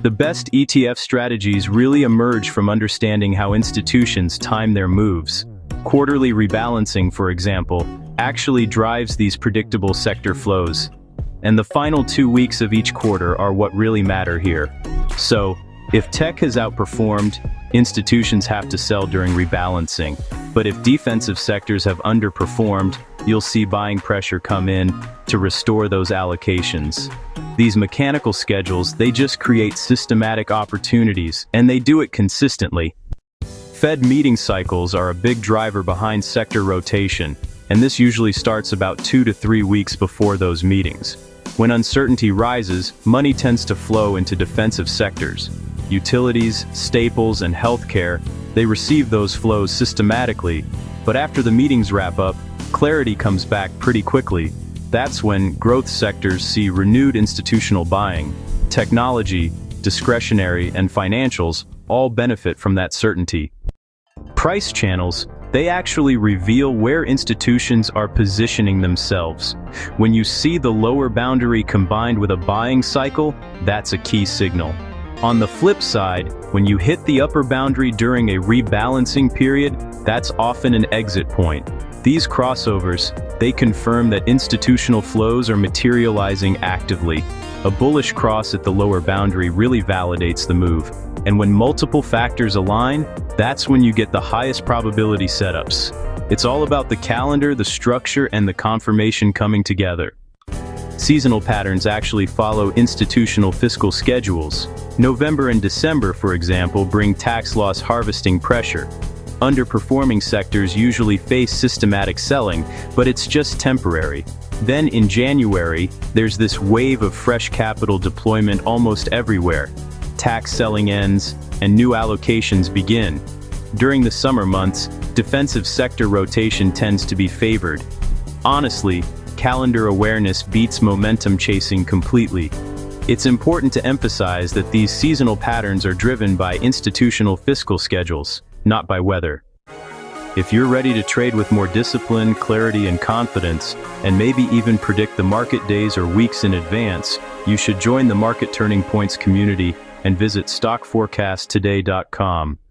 The best ETF strategies really emerge from understanding how institutions time their moves. Quarterly rebalancing, for example, actually drives these predictable sector flows. And the final 2 weeks of each quarter are what really matter here. So, if tech has outperformed, institutions have to sell during rebalancing. But if defensive sectors have underperformed, you'll see buying pressure come in to restore those allocations. These mechanical schedules, they just create systematic opportunities, and they do it consistently. Fed meeting cycles are a big driver behind sector rotation, and this usually starts about 2 to 3 weeks before those meetings. When uncertainty rises, money tends to flow into defensive sectors. Utilities, staples, and healthcare, they receive those flows systematically, but after the meetings wrap up, clarity comes back pretty quickly. That's when growth sectors see renewed institutional buying. Technology, discretionary, and financials all benefit from that certainty. Price channels, they actually reveal where institutions are positioning themselves. When you see the lower boundary combined with a buying cycle, that's a key signal. On the flip side, when you hit the upper boundary during a rebalancing period, that's often an exit point. These crossovers, they confirm that institutional flows are materializing actively. A bullish cross at the lower boundary really validates the move. And when multiple factors align, that's when you get the highest probability setups. It's all about the calendar, the structure, and the confirmation coming together. Seasonal patterns actually follow institutional fiscal schedules. November and December, for example, bring tax loss harvesting pressure. Underperforming sectors usually face systematic selling, but it's just temporary. Then in January, there's this wave of fresh capital deployment almost everywhere. Tax selling ends, and new allocations begin. During the summer months, defensive sector rotation tends to be favored. Honestly, calendar awareness beats momentum chasing completely. It's important to emphasize that these seasonal patterns are driven by institutional fiscal schedules, not by weather. If you're ready to trade with more discipline, clarity, and confidence, and maybe even predict the market days or weeks in advance, you should join the Market Turning Points community and visit stockforecasttoday.com.